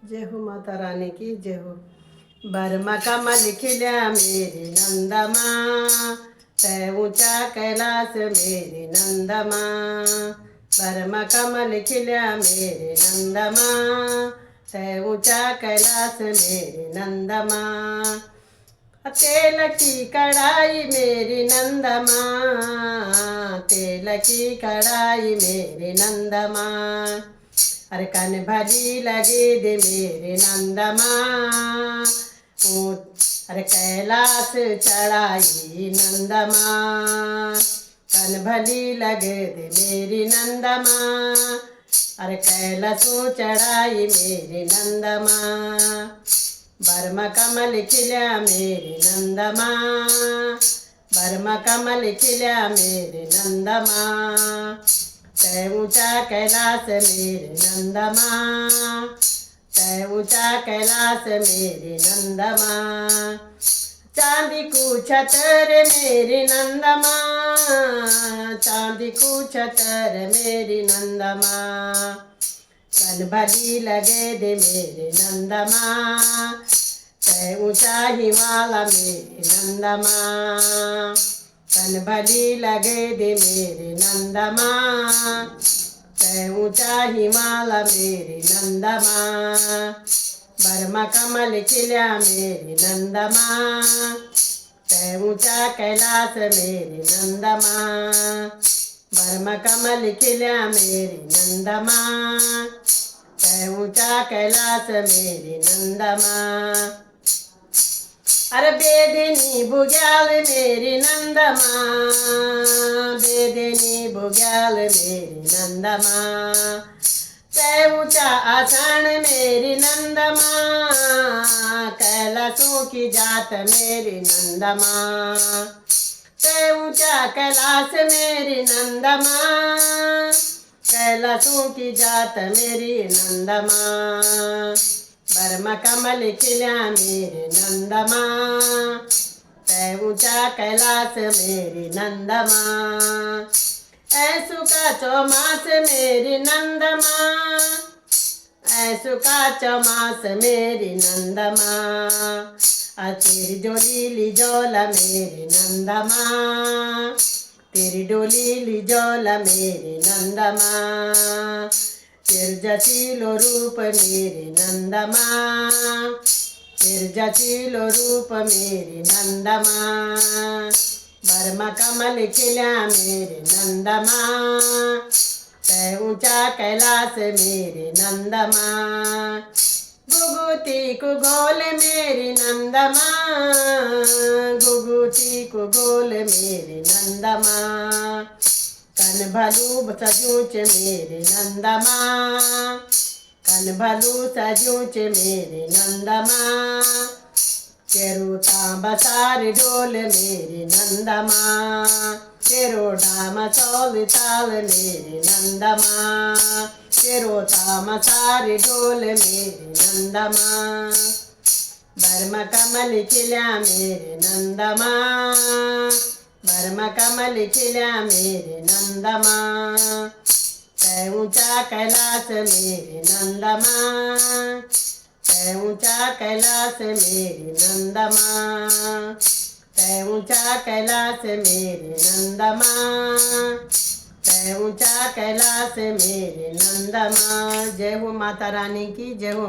जय हो माता रानी की जय हो। बर्मा कमल खिल्या मेरी नंदमा, तै ऊंचा कैलाश मेरी नंदमा। बर्मा कमल खिल्या मेरी नंदमा, तै ऊंचा कैलाश मेरी नंदमा। तेल की कढ़ाई मेरी नंदमा, तेल की कढ़ाई मेरी नंदमा। अरे कन भली लगे दे मेरे नंदमा, अरे कैलाश चढ़ाई नंदमा। कन भली लगे दे मेरी नंदमा, अरे कैलाशों चढ़ाई मेरी नंदमा। बर्मा कमल खिल्या मेरी नंदमा, बर्मा कमल खिल्या मेरी नंदमा। तै ऊंचा कैलाश मेरे नंदमा, तै ऊंचा कैलाश मेरी नंदमा। चांदी को छतर मेरी नंदमा, चांदी को छतर मेरी नंदमा। कन भली लगे दे मेरे नंदमा, तै ऊंचा हिमालय मेरी नंदमा। कन भली लगे दे मेरे नंदमा, तै ऊंचा हिमालय मेरी नंदमा। बर्मा कमल खिल्या मेरी नंदमा, तै ऊंचा कैलाश मेरी नंदमा। बर्मा कमल खिल्या मेरी नंदमा, तै ऊंचा कैलाश मेरी नंदमा। अरे बेदिनी बुग्याल मेरी नंदमा, बेदिनी बुग्याल मेरी नंदमा। तै ऊंचा आसन मेरी नंदमा, कैलाशों की जात मेरी नंदमा। तै ऊंचा कैलाश मेरी नंदमा, कैलाशों की जात मेरी नंदमा। बर्मा कमल खिल्या मेरी नंदमा, तै ऊंचा कैलाश मेरी नंदमा। ऐसु का चौमास मेरी नंदमा, ऐसु का चौमास मेरी नंदमा। तेरी डोली लिजोला मेरी नंदमा, तेरी डोली लिजोला मेरी नंदमा। तेर जचीलो रूप मेरी नंदमा, तेर जचीलो रूप मेरी नंदमा। बर्मा कमल खिल्या मेरी नंदमा, तै ऊंचा कैलाश मेरी नंदमा। गुगुती को गोल मेरी नंदमा, गुगुती को गोल मेरी नंदमा। कन भलू सजूच मेरी नंदमा, कन भलू सजूच मेरी नंदमा। तेरो तांबसार डोल मेरी नंदमा, तेरो डाम चौल ताल मेरी नंदमा। तेरो तामसार डोल मेरी नंदमा। बर्मा कमल खिल्या मेरी नंदमा, बर्मा कमल खिल्या मेरी नंदमा। तै ऊंचा कैलाश मेरी नंदमा, तै ऊंचा कैलाश मेरी नंदमा। तै ऊंचा कैलाश मेरी नंदमा, तै ऊंचा कैलाश मेरी नंदमा। जय हो माता रानी की जय हो।